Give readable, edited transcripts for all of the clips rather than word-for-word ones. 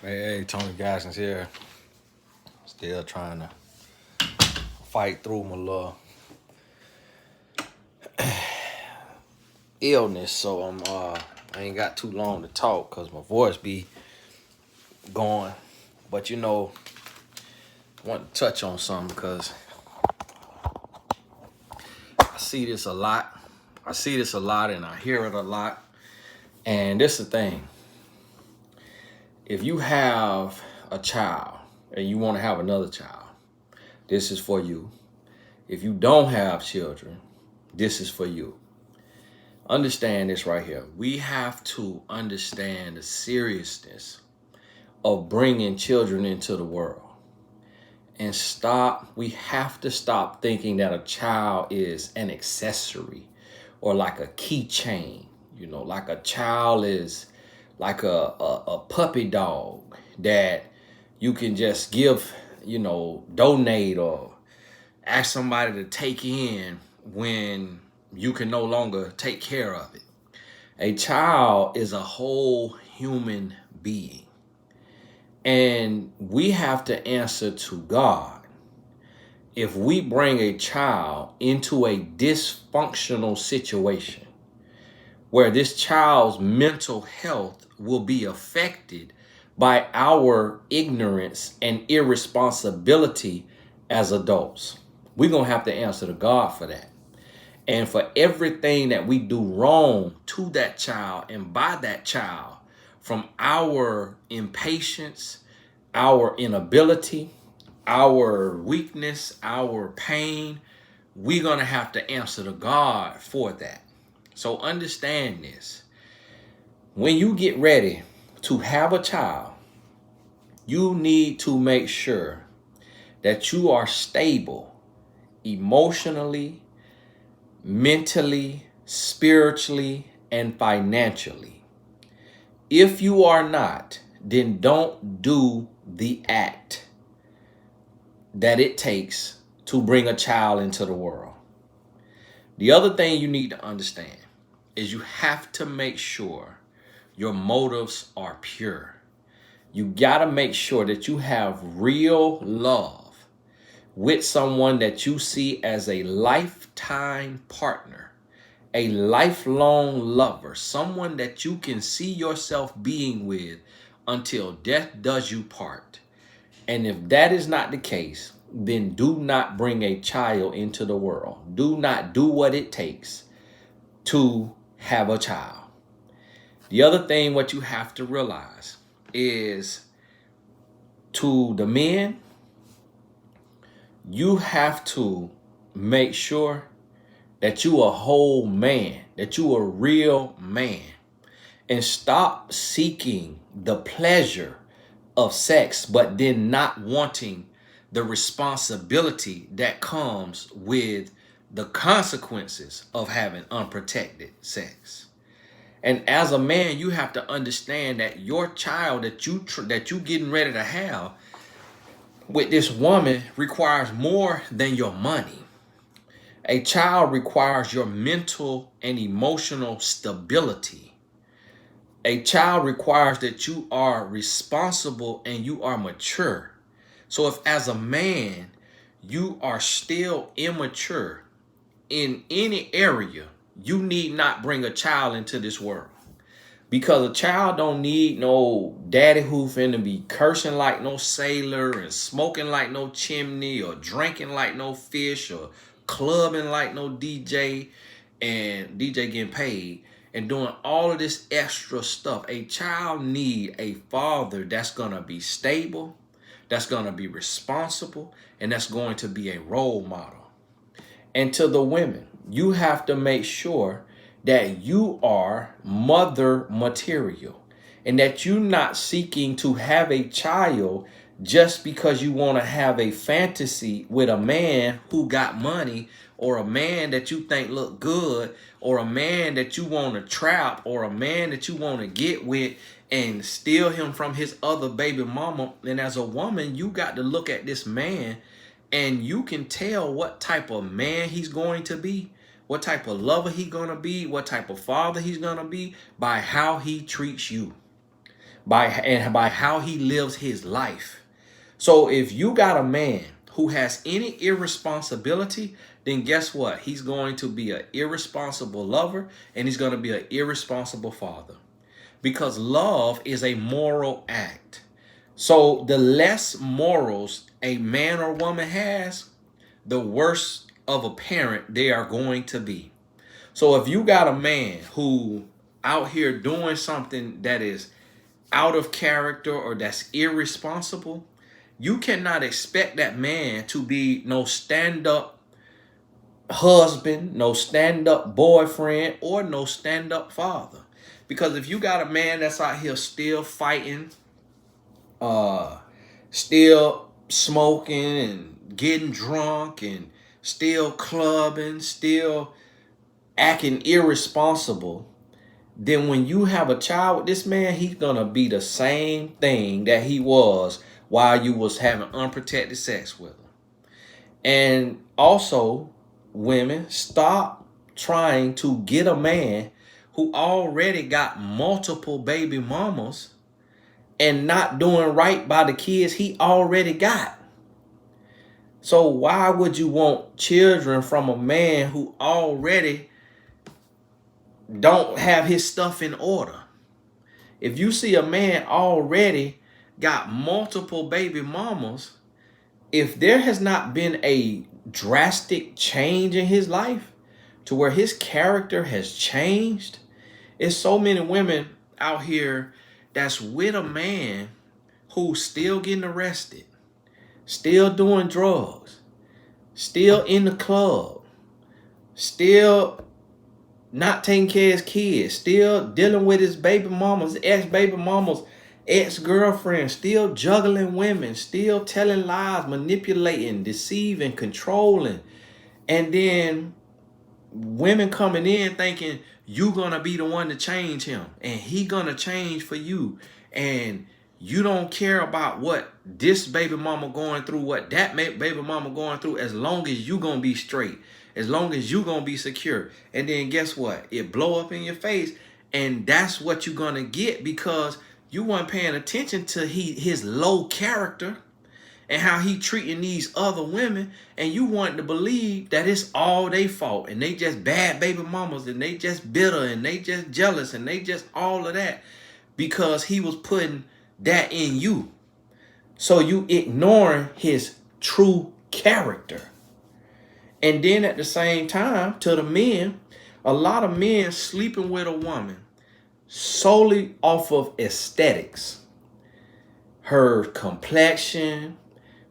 Hey, Tony Gaskins here. Still trying to fight through my little illness, so I ain't got too long to talk because my voice be going. But I want to touch on something because I see this a lot. I see this a lot and I hear it a lot. And this is the thing. If you have a child and you want to have another child, this is for you. If you don't have children, this is for you. Understand this right here. We have to understand the seriousness of bringing children into the world and we have to stop thinking that a child is an accessory or like a keychain, like a child is like a puppy dog that you can just give, donate or ask somebody to take in when you can no longer take care of it. A child is a whole human being. And we have to answer to God. If we bring a child into a dysfunctional situation where this child's mental health will be affected by our ignorance and irresponsibility as adults, we're going to have to answer to God for that. And for everything that we do wrong to that child and by that child, from our impatience, our inability, our weakness, our pain, we're going to have to answer to God for that. So understand this. When you get ready to have a child, you need to make sure that you are stable emotionally, mentally, spiritually, and financially. If you are not, then don't do the act that it takes to bring a child into the world. The other thing you need to understand is you have to make sure your motives are pure. You got to make sure that you have real love with someone that you see as a lifetime partner, a lifelong lover, someone that you can see yourself being with until death does you part. And if that is not the case, then do not bring a child into the world. Do not do what it takes to have a child. The other thing what you have to realize is, to the men, you have to make sure that you a whole man, that you a real man, and stop seeking the pleasure of sex, but then not wanting the responsibility that comes with the consequences of having unprotected sex. And as a man, you have to understand that your child that you getting ready to have with this woman requires more than your money. A child requires your mental and emotional stability. A child requires that you are responsible and you are mature. So if as a man, you are still immature in any area, you need not bring a child into this world. Because a child don't need no daddy who finna be cursing like no sailor and smoking like no chimney or drinking like no fish or clubbing like no DJ and DJ getting paid and doing all of this extra stuff. A child need a father that's gonna be stable, that's gonna be responsible, and that's going to be a role model. And to the women, you have to make sure that you are mother material and that you're not seeking to have a child just because you want to have a fantasy with a man who got money, or a man that you think look good, or a man that you want to trap, or a man that you want to get with and steal him from his other baby mama. And as a woman, you got to look at this man and you can tell what type of man he's going to be, what type of lover he's going to be, what type of father he's going to be by how he treats you. by how he lives his life. So if you got a man who has any irresponsibility, then guess what? He's going to be an irresponsible lover, and he's going to be an irresponsible father. Because love is a moral act. So the less morals a man or woman has, the worse of a parent they are going to be. So if you got a man who out here doing something that is out of character or that's irresponsible, you cannot expect that man to be no stand-up husband, no stand-up boyfriend, or no stand-up father. Because if you got a man that's out here still fighting, still smoking and getting drunk and still clubbing, still acting irresponsible, then when you have a child with this man, he's gonna be the same thing that he was while you was having unprotected sex with him. And also, women, stop trying to get a man who already got multiple baby mamas and not doing right by the kids he already got. So why would you want children from a man who already don't have his stuff in order? If you see a man already got multiple baby mamas, if there has not been a drastic change in his life to where his character has changed, it's so many women out here that's with a man who's still getting arrested, still doing drugs, still in the club, still not taking care of his kids, still dealing with his baby mama's, ex-baby mama's ex-girlfriend, still juggling women, still telling lies, manipulating, deceiving, controlling. And then women coming in thinking you gonna be the one to change him and he gonna change for you. And you don't care about what this baby mama going through, what that baby mama going through, as long as you gonna be straight, as long as you gonna be secure. And then guess what? It blow up in your face, and that's what you're gonna get because you weren't paying attention to his low character and how he treating these other women, and you want to believe that it's all their fault and they just bad baby mamas and they just bitter and they just jealous and they just all of that because he was putting that in you. So you ignoring his true character. And then at the same time, to the men, a lot of men sleeping with a woman solely off of aesthetics. Her complexion,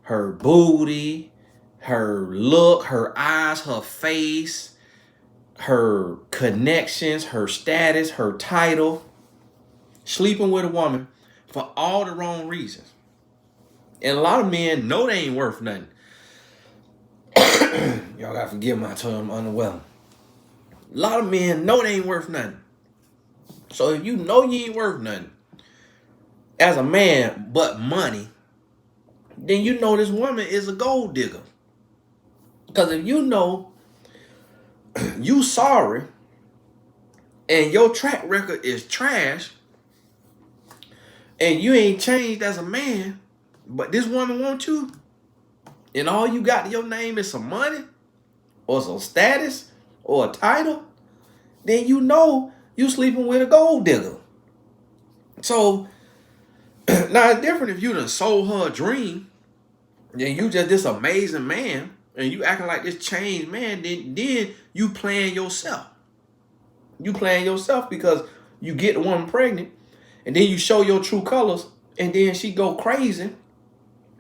her booty, her look, her eyes, her face, her connections, her status, her title. Sleeping with a woman for all the wrong reasons. And a lot of men know they ain't worth nothing. Y'all gotta forgive my term, underwhelming. A lot of men know they ain't worth nothing. So if you know you ain't worth nothing as a man but money, then you know this woman is a gold digger. Because if you know you sorry and your track record is trash and you ain't changed as a man, but this woman wants you, and all you got to your name is some money or some status or a title, then you know you sleeping with a gold digger. So now it's different if you done sold her a dream, then you just this amazing man and you acting like this changed man, then you playing yourself. You playing yourself because you get the woman pregnant and then you show your true colors and then she go crazy.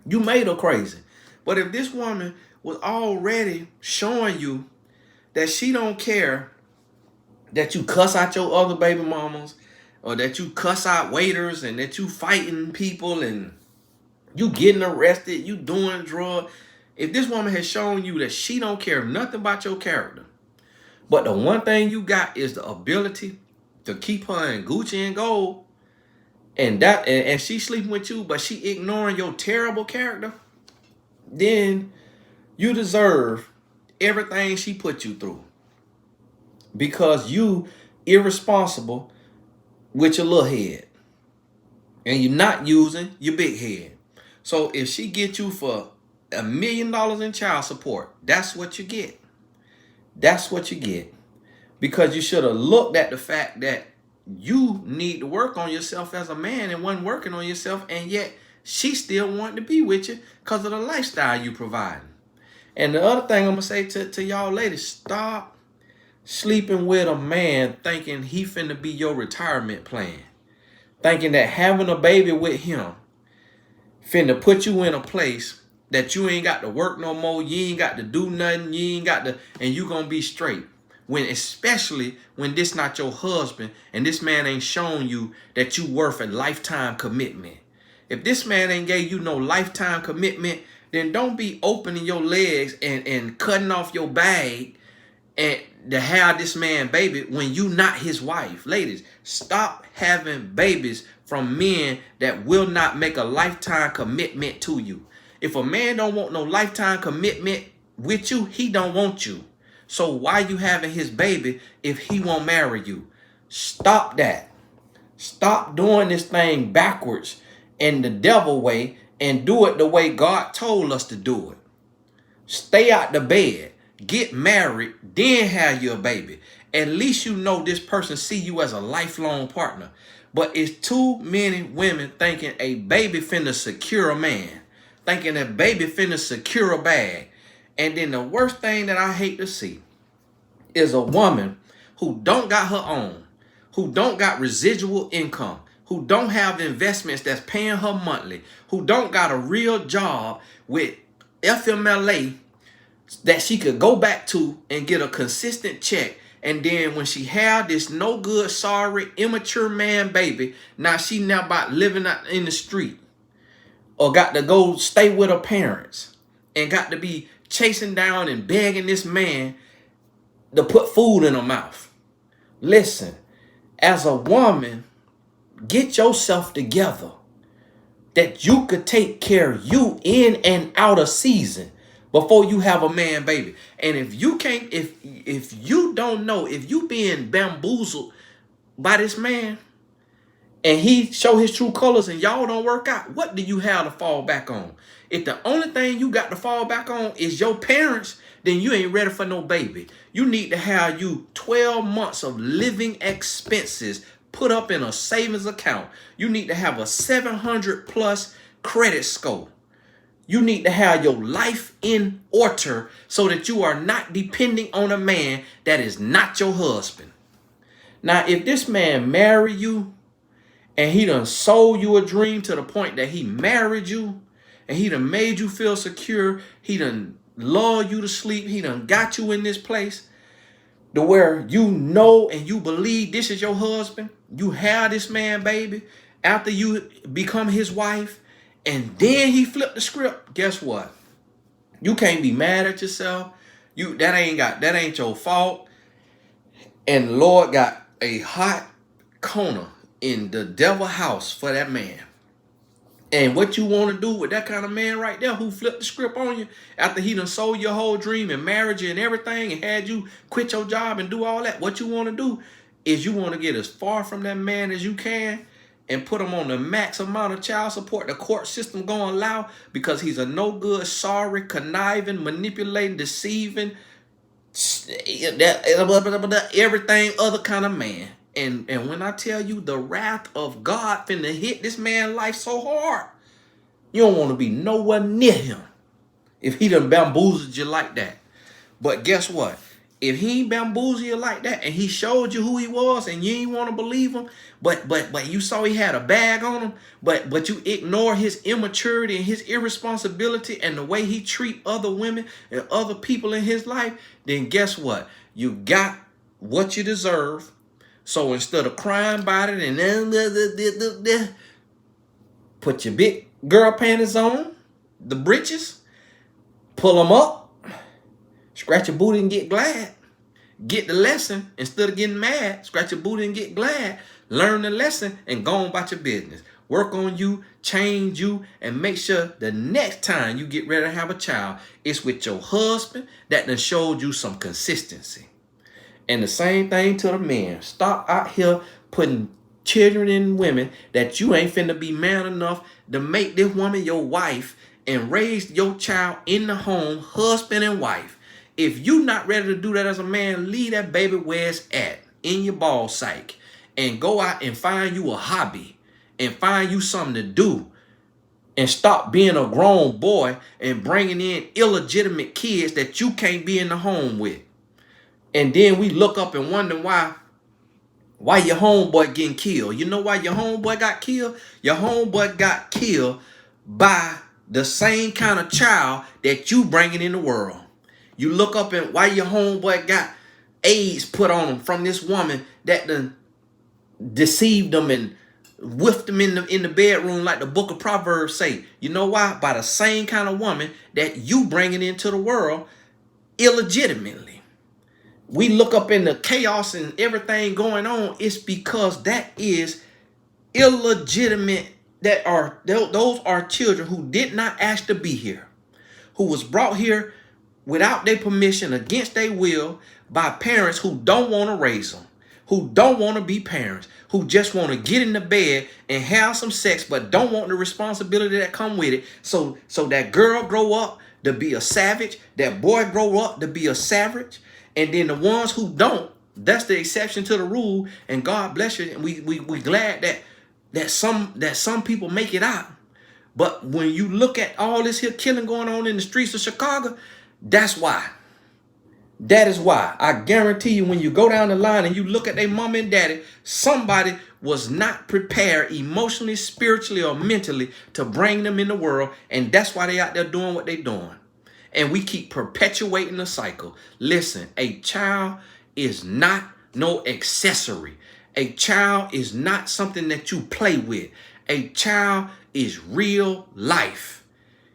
You made her crazy. But if this woman was already showing you that she don't care that you cuss out your other baby mamas or that you cuss out waiters and that you fighting people and you getting arrested, you doing drugs. If this woman has shown you that she don't care nothing about your character, but the one thing you got is the ability to keep her in Gucci and gold, and she sleeping with you, but she ignoring your terrible character, then you deserve everything she put you through. Because you irresponsible with your little head. and you're not using your big head. So if she get you for $1 million in child support, that's what you get. That's what you get. Because you should have looked at the fact that you need to work on yourself as a man and wasn't working on yourself, and yet she still wanted to be with you because of the lifestyle you providing. And the other thing I'm going to say to y'all ladies, stop sleeping with a man thinking he finna be your retirement plan. Thinking that having a baby with him finna put you in a place that you ain't got to work no more, you ain't got to do nothing, you ain't got to, and you gonna be straight. Especially when this not your husband and this man ain't shown you that you worth a lifetime commitment. If this man ain't gave you no lifetime commitment, then don't be opening your legs and cutting off your bag and to have this man baby when you not his wife. Ladies, stop having babies from men that will not make a lifetime commitment to you. If a man don't want no lifetime commitment with you, he don't want you. So why you having his baby if he won't marry you? Stop that. Stop doing this thing backwards and the devil way and do it the way God told us to do it. Stay out the bed. Get married, then have your baby. At least you know this person see you as a lifelong partner. But it's too many women thinking a baby finna secure a man. Thinking a baby finna secure a bag. And then the worst thing that I hate to see is a woman who don't got her own, who don't got residual income, who don't have investments that's paying her monthly, who don't got a real job with FMLA that she could go back to and get a consistent check. And then when she had this no good, sorry, immature man baby, now she now about living out in the street or got to go stay with her parents and got to be chasing down and begging this man to put food in her mouth. Listen, as a woman, get yourself together that you could take care of you in and out of season before you have a man baby. And if you can't, if you don't know, if you being bamboozled by this man and he show his true colors and y'all don't work out, what do you have to fall back on? If the only thing you got to fall back on is your parents, then you ain't ready for no baby. You need to have you 12 months of living expenses put up in a savings account. You need to have a 700 plus credit score. You need to have your life in order so that you are not depending on a man that is not your husband. Now, if this man marry you and he done sold you a dream to the point that he married you and he done made you feel secure, he done lulled you to sleep, he done got you in this place to where you know and you believe this is your husband, you have this man baby after you become his wife, and then he flipped the script, guess what? You can't be mad at yourself. That ain't your fault. And the Lord got a hot corner in the devil house for that man. And what you want to do with that kind of man right there who flipped the script on you after he done sold your whole dream and married you and everything and had you quit your job and do all that, what you want to do is you want to get as far from that man as you can and put him on the max amount of child support the court system gonna allow, because he's a no good, sorry, conniving, manipulating, deceiving, everything other kind of man. And when I tell you the wrath of God finna hit this man's life so hard, you don't want to be nowhere near him if he done bamboozled you like that. But guess what? If he ain't bamboozled you like that and he showed you who he was and you ain't want to believe him, but you saw he had a bag on him, but you ignore his immaturity and his irresponsibility and the way he treat other women and other people in his life, then guess what? You got what you deserve. So instead of crying about it and put your big girl panties on, the britches, pull them up, scratch your booty and get glad. Get the lesson instead of getting mad. Scratch your booty and get glad. Learn the lesson and go on about your business. Work on you, change you, and make sure the next time you get ready to have a child, it's with your husband that done showed you some consistency. And the same thing to the men. Stop out here putting children and women, that you ain't finna be man enough to make this woman your wife and raise your child in the home, husband and wife. If you not ready to do that as a man, leave that baby where it's at, in your ball sack, and go out and find you a hobby and find you something to do, and stop being a grown boy and bringing in illegitimate kids that you can't be in the home with. And then we look up and wonder why your homeboy getting killed. You know why your homeboy got killed? Your homeboy got killed by the same kind of child that you bringing in the world. You look up and why your homeboy got AIDS put on him from this woman that done deceived them and whiffed them in the bedroom, like the book of Proverbs say. You know why? By the same kind of woman that you bringing into the world illegitimately. We look up in the chaos and everything going on. It's because that is illegitimate. Those are children who did not ask to be here, who was brought here without their permission, against their will, by parents who don't want to raise them, who don't want to be parents, who just want to get in the bed and have some sex, but don't want the responsibility that come with it. So that girl grow up to be a savage, that boy grow up to be a savage, and then the ones who don't, that's the exception to the rule. And God bless you. And we glad that some people make it out. But when you look at all this here killing going on in the streets of Chicago, that's why. That is why. I guarantee you, when you go down the line and you look at their mom and daddy, somebody was not prepared emotionally, spiritually, or mentally to bring them in the world. And that's why they out there doing what they doing. And we keep perpetuating the cycle. Listen, a child is not no accessory. A child is not something that you play with. A child is real life.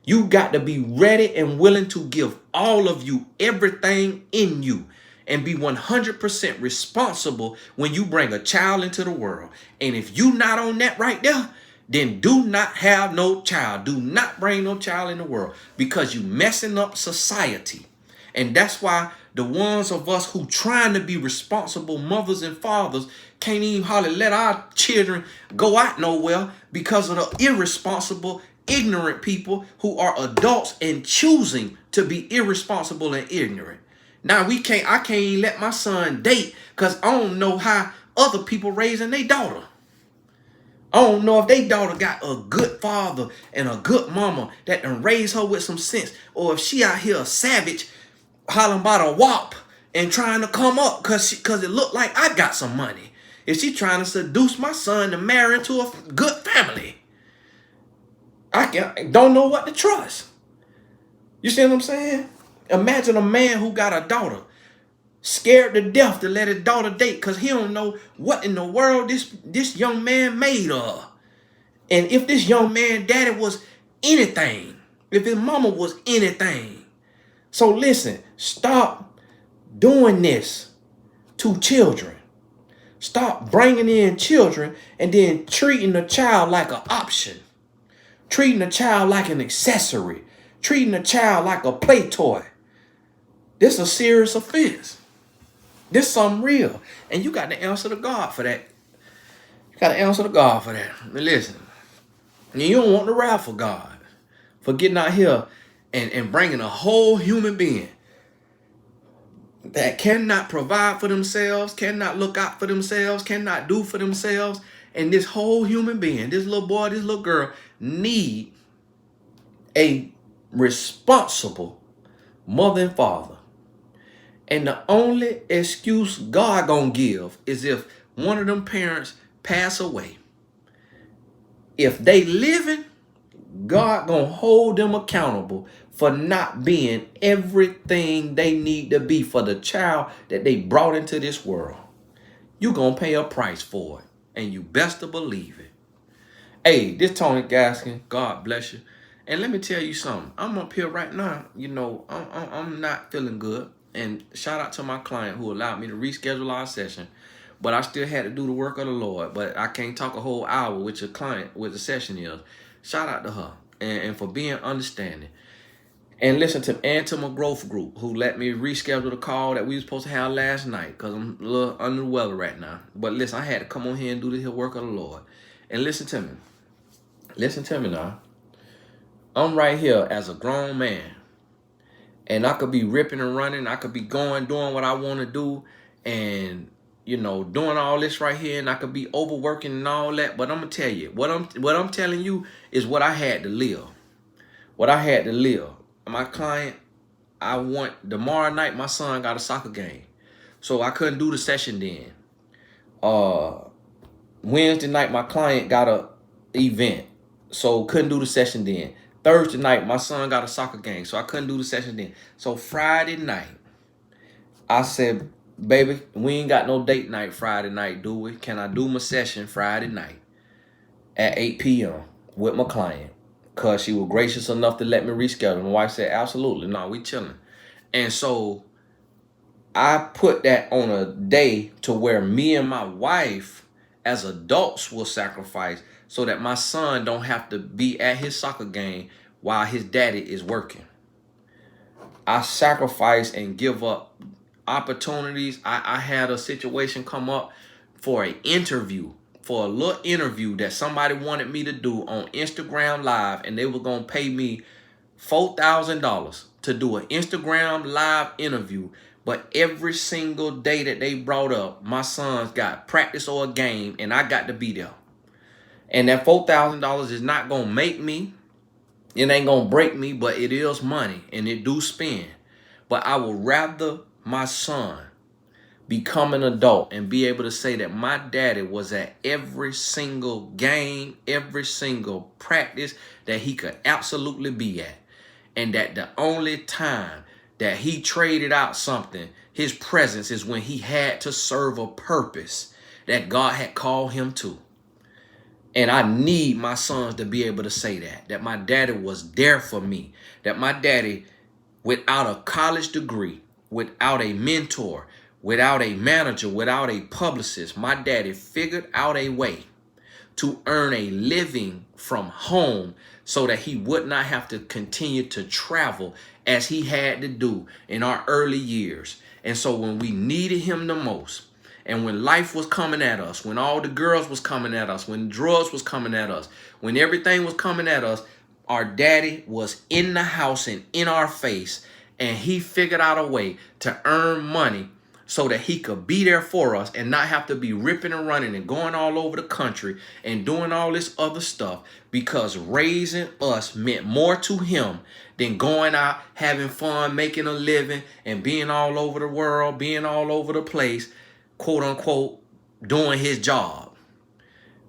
You got to be ready and willing to give all of you, everything in you, and be 100% responsible when you bring a child into the world. And if you not on that right there, then do not have no child. Do not bring no child in the world, because you messing up society. And that's why the ones of us who trying to be responsible mothers and fathers can't even hardly let our children go out nowhere, because of the irresponsible, ignorant people who are adults and choosing to be irresponsible and ignorant. Now I can't even let my son date, because I don't know how other people raising their daughter. I don't know if they daughter got a good father and a good mama that done raised her with some sense, or if she out here a savage hollering about a wop and trying to come up because it looked like I got some money. If she trying to seduce my son to marry into a good family, I don't know what to trust. You see what I'm saying? Imagine a man who got a daughter, scared to death to let his daughter date because he don't know what in the world this young man made of. And if this young man daddy was anything, if his mama was anything. So listen, stop doing this to children. Stop bringing in children and then treating the child like an option. Treating a child like an accessory. Treating a child like a play toy. This is a serious offense. This is something real. And you got to answer to God for that. You got to answer to God for that. Listen, you don't want the wrath of God for getting out here and bringing a whole human being that cannot provide for themselves, cannot look out for themselves, cannot do for themselves. And this whole human being, this little boy, this little girl, need a responsible mother and father. And the only excuse God gonna give is if one of them parents pass away. If they living, God gonna hold them accountable for not being everything they need to be for the child that they brought into this world. You gonna pay a price for it, and you best to believe it. Hey, this Tony Gaskin, God bless you. And let me tell you something. I'm up here right now. You know, I'm not feeling good. And shout out to my client who allowed me to reschedule our session. But I still had to do the work of the Lord. But I can't talk a whole hour with your client, with the session is. Shout out to her and for being understanding. And listen to my growth group, who let me reschedule the call that we were supposed to have last night, because I'm a little under the weather right now. But listen, I had to come on here and do the work of the Lord. And listen to me. Listen to me now. I'm right here as a grown man. And I could be ripping and running. I could be doing what I want to do. And, doing all this right here. And I could be overworking and all that. But I'm going to tell you, what I'm telling you is what I had to live. What I had to live. My client, tomorrow night, my son got a soccer game. So I couldn't do the session then. Wednesday night, my client got a event. So couldn't do the session then. Thursday night, my son got a soccer game. So I couldn't do the session then. So Friday night, I said, baby, we ain't got no date night Friday night, do we? Can I do my session Friday night at 8 p.m. with my client? Because she was gracious enough to let me reschedule. My wife said, absolutely. No, we chilling. And so I put that on a day to where me and my wife as adults will sacrifice so that my son don't have to be at his soccer game while his daddy is working. I sacrifice and give up opportunities. I had a situation come up for a little interview that somebody wanted me to do on Instagram Live, and they were going to pay me $4,000 to do an Instagram Live interview. But every single day that they brought up, my sons got practice or a game, and I got to be there. And that $4,000 is not going to make me. It ain't going to break me, but it is money, and it do spend. But I would rather my son become an adult and be able to say that my daddy was at every single game, every single practice that he could absolutely be at. And that the only time that he traded out something, his presence, is when he had to serve a purpose that God had called him to. And I need my sons to be able to say that my daddy was there for me, that my daddy, without a college degree, without a mentor, without a manager, without a publicist, my daddy figured out a way to earn a living from home so that he would not have to continue to travel as he had to do in our early years. And so when we needed him the most, and when life was coming at us, when all the girls was coming at us, when drugs was coming at us, when everything was coming at us, our daddy was in the house and in our face, and he figured out a way to earn money so that he could be there for us and not have to be ripping and running and going all over the country and doing all this other stuff, because raising us meant more to him than going out, having fun, making a living, and being all over the world, being all over the place, quote unquote, doing his job.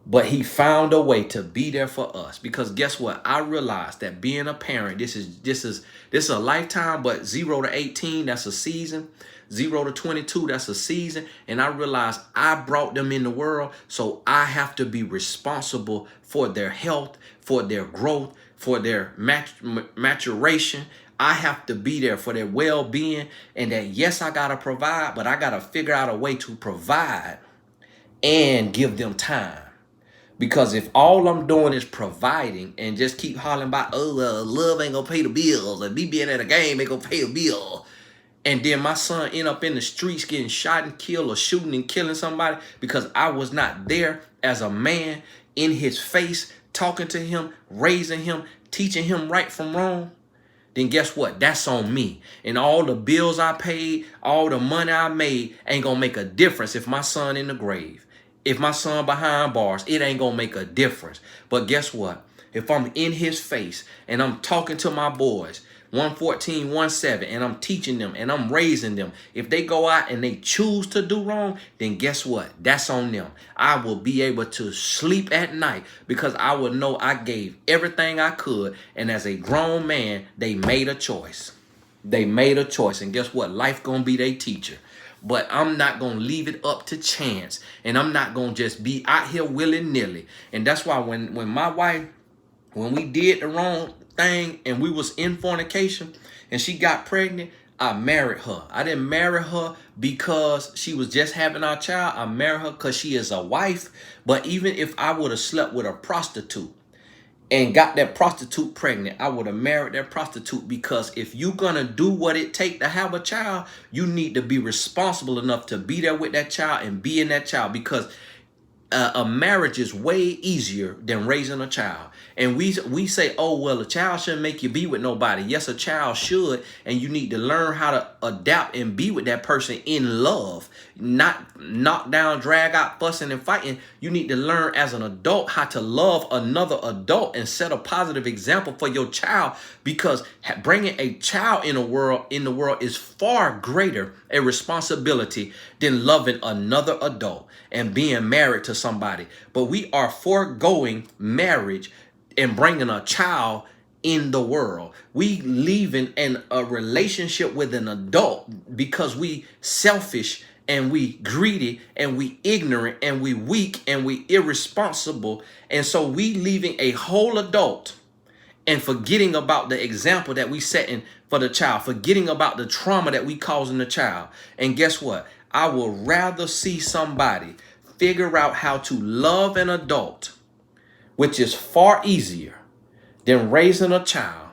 But he found a way to be there for us, because guess what? I realized that being a parent, this is a lifetime, but 0 to 18, that's a season. 0 to 22, that's a season. And I realized I brought them in the world, so I have to be responsible for their health, for their growth, for their maturation. I have to be there for their well-being, and that, yes, I got to provide, but I got to figure out a way to provide and give them time. Because if all I'm doing is providing and just keep hollering about, love ain't gonna pay the bills, and me being at a game ain't gonna pay the bill, and then my son end up in the streets getting shot and killed, or shooting and killing somebody because I was not there as a man in his face, talking to him, raising him, teaching him right from wrong, then guess what? That's on me. And all the bills I paid, all the money I made ain't gonna make a difference if my son in the grave. If my son behind bars, it ain't gonna make a difference. But guess what? If I'm in his face and I'm talking to my boys, 114, 17, and I'm teaching them and I'm raising them, if they go out and they choose to do wrong, then guess what? That's on them. I will be able to sleep at night because I will know I gave everything I could. And as a grown man, they made a choice. They made a choice. And guess what? Life gonna be their teacher. But I'm not going to leave it up to chance. And I'm not going to just be out here willy-nilly. And that's why when my wife, when we did the wrong thing and we was in fornication and she got pregnant, I married her. I didn't marry her because she was just having our child. I married her because she is a wife. But even if I would have slept with a prostitute, and got that prostitute pregnant, I would have married that prostitute, because if you're going to do what it takes to have a child, you need to be responsible enough to be there with that child and be in that child, because a marriage is way easier than raising a child. And we say, oh, well, a child shouldn't make you be with nobody. Yes, a child should. And you need to learn how to adapt and be with that person in love, not knock down, drag out, fussing and fighting. You need to learn as an adult how to love another adult and set a positive example for your child, because bringing a child in the world is far greater a responsibility than loving another adult and being married to somebody. But we are foregoing marriage and bringing a child in the world. We leaving in a relationship with an adult because we selfish and we greedy and we ignorant and we weak and we irresponsible. And so we leaving a whole adult and forgetting about the example that we setting for the child, forgetting about the trauma that we causing the child. And guess what? I would rather see somebody figure out how to love an adult, which is far easier than raising a child,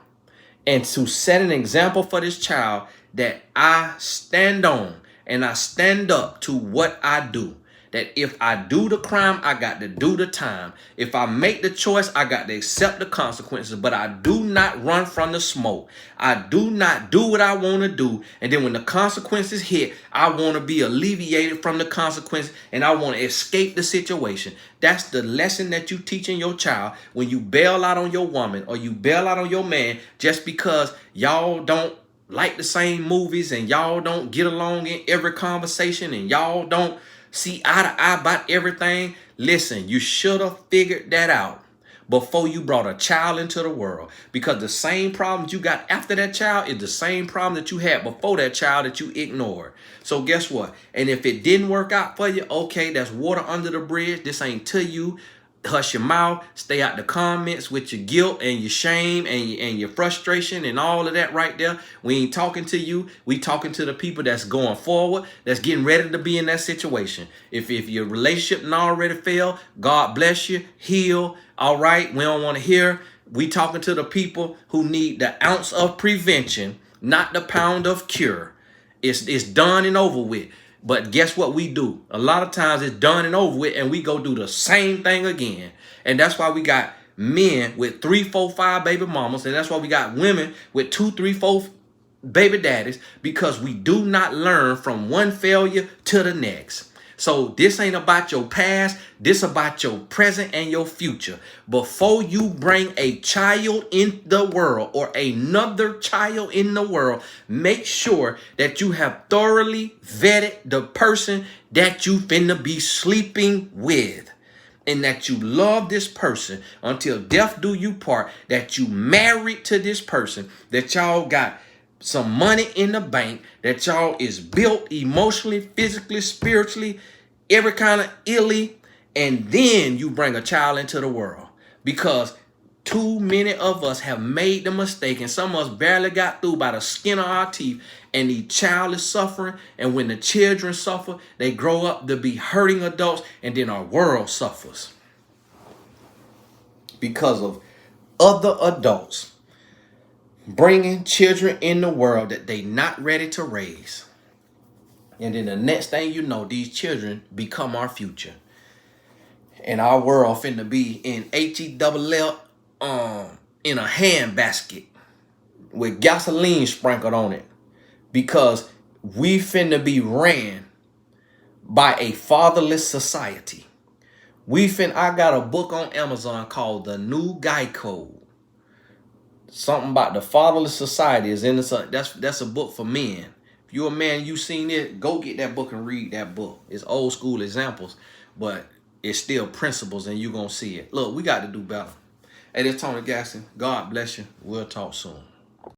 and to set an example for this child that I stand on and I stand up to what I do. That if I do the crime, I got to do the time. If I make the choice, I got to accept the consequences. But I do not run from the smoke. I do not do what I want to do. And then when the consequences hit, I want to be alleviated from the consequences and I want to escape the situation. That's the lesson that you teaching your child when you bail out on your woman or you bail out on your man just because y'all don't like the same movies and y'all don't get along in every conversation and y'all don't see eye to eye about everything. Listen, you should have figured that out before you brought a child into the world, because the same problems you got after that child is the same problem that you had before that child that you ignored. So guess what? And if it didn't work out for you, okay, that's water under the bridge. This ain't to you. Hush your mouth, stay out the comments with your guilt and your shame and your frustration and all of that right there. We ain't talking to you. We talking to the people that's going forward, that's getting ready to be in that situation. If your relationship not already failed, God bless you, heal. All right, we don't want to hear. We talking to the people who need the ounce of prevention, not the pound of cure. It's done and over with. But guess what we do? A lot of times it's done and over with and we go do the same thing again. And that's why we got men with 3, 4, 5 baby mamas. And that's why we got women with 2, 3, 4 baby daddies, because we do not learn from one failure to the next. So this ain't about your past. This about your present and your future. Before you bring a child in the world or another child in the world, make sure that you have thoroughly vetted the person that you finna be sleeping with. And that you love this person until death do you part. That you married to this person. That y'all got some money in the bank, that y'all is built emotionally, physically, spiritually, every kind of illy, and then you bring a child into the world. Because too many of us have made the mistake, and some of us barely got through by the skin of our teeth, and the child is suffering, and when the children suffer, they grow up to be hurting adults, and then our world suffers because of other adults bringing children in the world that they not ready to raise. And then the next thing you know, these children become our future. And our world finna be in HELL in a hand basket with gasoline sprinkled on it. Because we finna be ran by a fatherless society. I got a book on Amazon called The New Guy Code. Something about the fatherless society is in the, that's a book for men. If you're a man, you seen it, go get that book and read that book. It's old school examples, but it's still principles and you're going to see it. Look, we got to do better. Hey, this is Tony Gaston. God bless you. We'll talk soon.